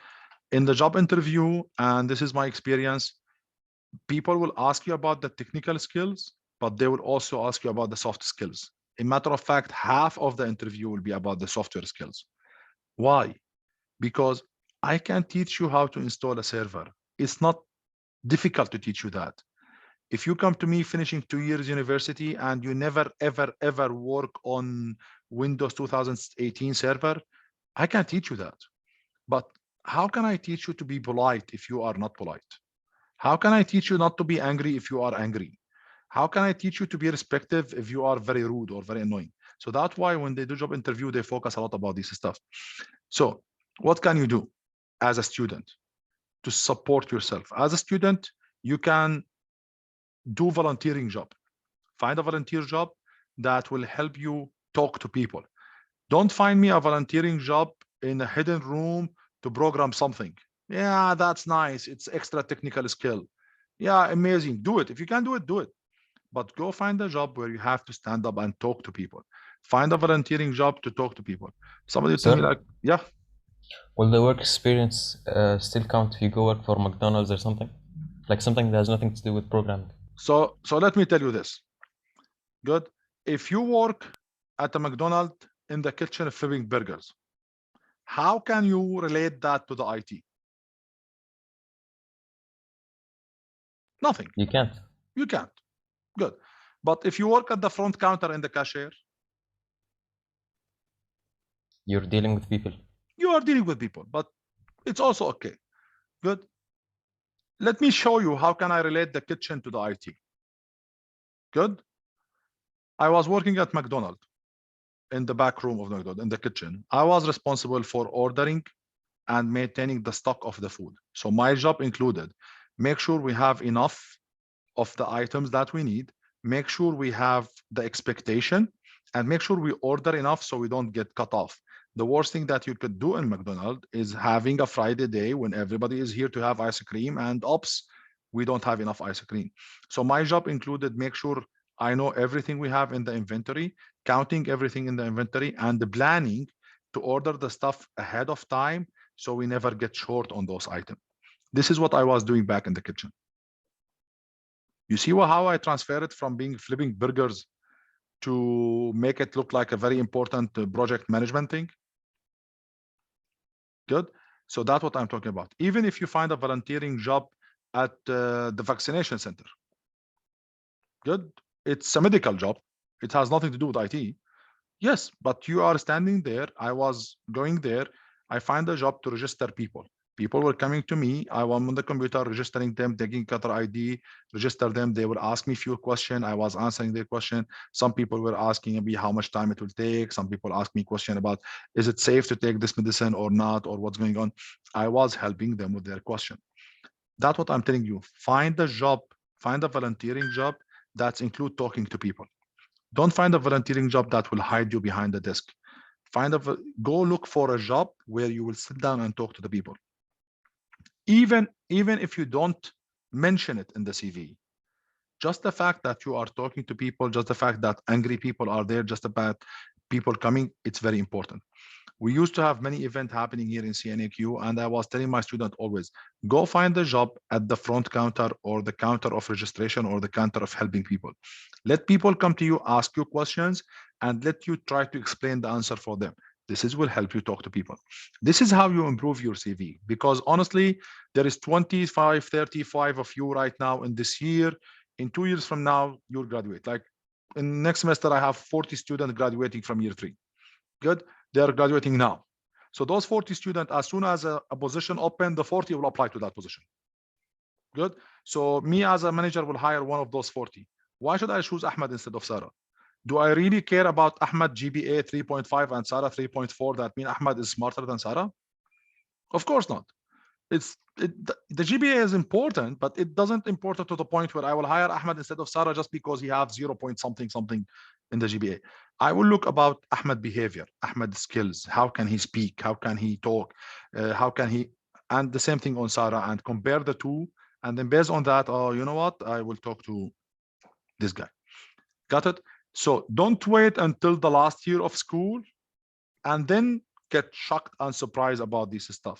In the job interview, and this is my experience, people will ask you about the technical skills, but they will also ask you about the soft skills. A matter of fact, half of the interview will be about the software skills. Why? Because I can teach you how to install a server. It's not difficult to teach you that. If you come to me finishing 2 years university and you never, ever work on Windows 2018 server, I can teach you that. But how can I teach you to be polite if you are not polite? How can I teach you not to be angry if you are angry? How can I teach you to be respectful if you are very rude or very annoying? So that's why when they do job interview, they focus a lot about this stuff. So what can you do as a student to support yourself? As a student, you can do volunteering job. Find a volunteer job that will help you talk to people. Don't find me a volunteering job in a hidden room to program something. Yeah, that's nice. It's extra technical skill. Yeah, amazing. Do it. If you can do it, do it. But go find a job where you have to stand up and talk to people. Find a volunteering job to talk to people. Somebody tell me Sir? like, yeah. Will the work experience still count if you go work for McDonald's or something? Like something that has nothing to do with programming? So let me tell you this. Good. If you work at a McDonald's in the kitchen flipping burgers, how can you relate that to the IT? Nothing. You can't. You can't. Good. But if you work at the front counter in the cashier, You're dealing with people. you are dealing with people, but it's also okay. Good. Let me show you how can I relate the kitchen to the IT. Good. I was working at McDonald's in the back room of McDonald's in the kitchen. I was responsible for ordering and maintaining the stock of the food. So my job included make sure we have enough of the items that we need, make sure we have the expectation, and make sure we order enough so we don't get cut off. The worst thing that you could do in McDonald's is having a Friday day when everybody is here to have ice cream and ops, we don't have enough ice cream. So my job included make sure I know everything we have in the inventory, counting everything in the inventory, and the planning to order the stuff ahead of time so we never get short on those items. This is what I was doing back in the kitchen. You see how I transferred it from being flipping burgers to make it look like a very important project management thing? Good. So that's what I'm talking about. Even if you find a volunteering job at the vaccination center, good. It's a medical job. It has nothing to do with IT. Yes, but you are standing there. I was going there. I find a job to register people. People were coming to me. I was on the computer registering them, taking Qatar ID, register them. They would ask me a few questions. I was answering their question. Some people were asking me how much time it will take. Some people asked me question about, is it safe to take this medicine or not, or what's going on? I was helping them with their question. That's what I'm telling you. Find a job, find a volunteering job that's include talking to people. Don't find a volunteering job that will hide you behind the desk. Go look for a job where you will sit down and talk to the people. Even if you don't mention it in the CV, just the fact that you are talking to people, just the fact that angry people are there, just about people coming, it's very important. We used to have many events happening here in CNAQ, and I was telling my student always, go find a job at the front counter or the counter of registration or the counter of helping people. Let people come to you, ask you questions, and let you try to explain the answer for them. This is will help you talk to people. This is how you improve your CV, because honestly, there is 25, 35 of you right now in this year. In 2 years from now, you'll graduate. Like in next semester, I have 40 students graduating from year 3. Good. They are graduating now. So those 40 students, as soon as a position open, the 40 will apply to that position. Good. So me as a manager will hire one of those 40. Why should I choose Ahmed instead of Sarah? Do I really care about Ahmed GPA 3.5 and Sarah 3.4? That mean Ahmed is smarter than Sarah? Of course not. The GPA is important, but it doesn't important to the point where I will hire Ahmed instead of Sarah just because he have 0 point something in the GPA. I will look about Ahmed behavior, Ahmed skills. How can he speak? How can he talk? How can he? And the same thing on Sarah, and compare the two. And then based on that, oh, you know what? I will talk to this guy. Got it? So don't wait until the last year of school and then get shocked and surprised about this stuff.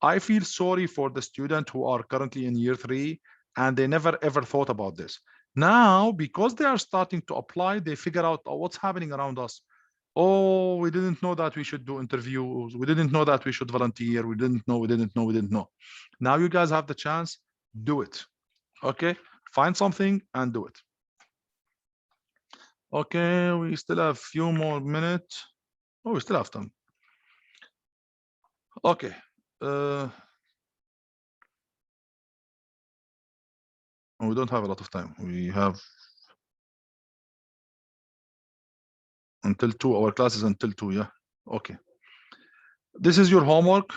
I feel sorry for the students who are currently in year 3 and they never ever thought about this. Now, because they are starting to apply, they figure out, oh, what's happening around us. Oh, we didn't know that we should do interviews. We didn't know that we should volunteer. We didn't know. Now you guys have the chance, do it. Okay, find something and do it. Okay, we still have a few more minutes. Oh, we still have time. Okay. We don't have a lot of time. We have until 2. Our class is until 2. Yeah. Okay. This is your homework.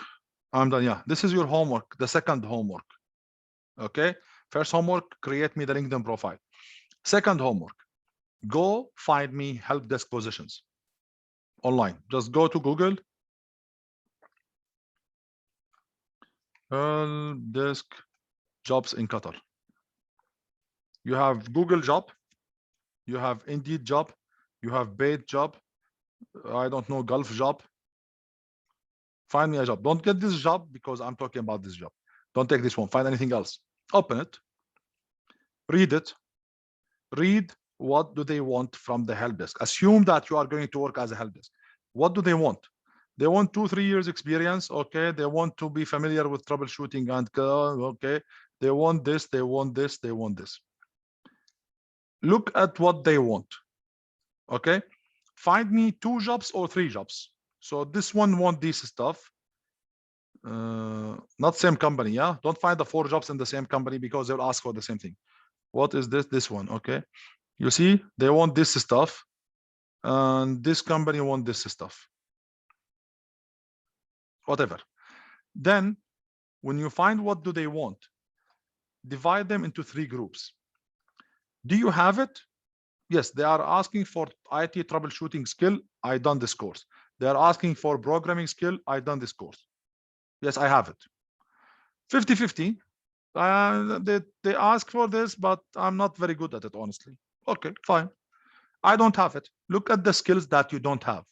I'm done. Yeah. This is your homework. The second homework. Okay. First homework, create me the LinkedIn profile. Second homework, go find me help desk positions online. Just go to Google. Help desk jobs in Qatar. You have Google job, you have Indeed job, you have paid job, I don't know, Gulf job. Find me a job. Don't get this job because I'm talking about this job. Don't take this one. Find anything else. Open it. Read it. Read what do they want from the help desk. Assume that you are going to work as a help desk. What do they want? They want 2-3 years experience. Okay. They want to be familiar with troubleshooting and okay. They want this. They want this. They want this. Look at what they want. Okay. Find me 2 jobs or 3 jobs. So this one want this stuff. Not same company. Yeah. Don't find the 4 jobs in the same company because they'll ask for the same thing. What is this? This one. Okay. You see, they want this stuff and this company want this stuff. Whatever. Then when you find what do they want, divide them into 3 groups. Do you have it? Yes, they are asking for IT troubleshooting skill. I done this course. They are asking for programming skill. I done this course. Yes, I have it. 50-50. They ask for this, but I'm not very good at it, honestly. Okay, fine. I don't have it. Look at the skills that you don't have.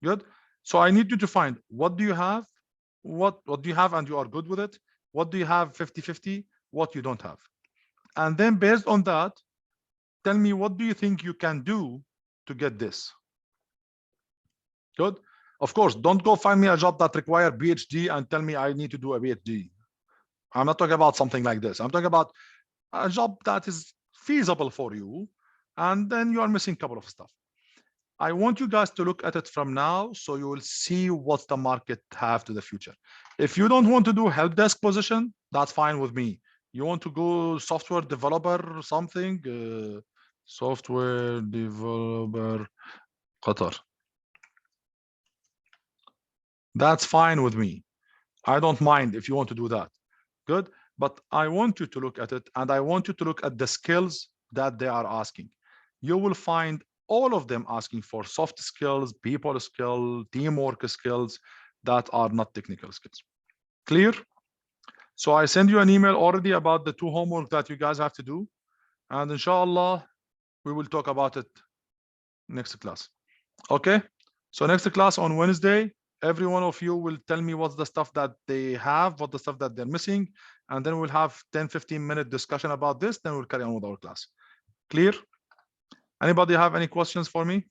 Good. So I need you to find what do you have, what do you have and you are good with it, what do you have 50-50, what you don't have. And then based on that, tell me what do you think you can do to get this. Good. Of course, don't go find me a job that requires PhD and tell me I need to do a PhD. I'm not talking about something like this. I'm talking about a job that is feasible for you, and then you are missing a couple of stuff. I want you guys to look at it from now so you will see what the market have to the future. If you don't want to do help desk position, that's fine with me. You want to go software developer or something, software developer Qatar. That's fine with me. I don't mind if you want to do that. Good. But I want you to look at it, and I want you to look at the skills that they are asking. You will find all of them asking for soft skills, people skills, teamwork skills that are not technical skills. Clear? So I send you an email already about the 2 homework that you guys have to do. And inshallah, we will talk about it next class. Okay? So next class on Wednesday, every one of you will tell me what's the stuff that they have, what the stuff that they're missing, and then we'll have 10-15 minute discussion about this, then we'll carry on with our class. Clear? Anybody have any questions for me?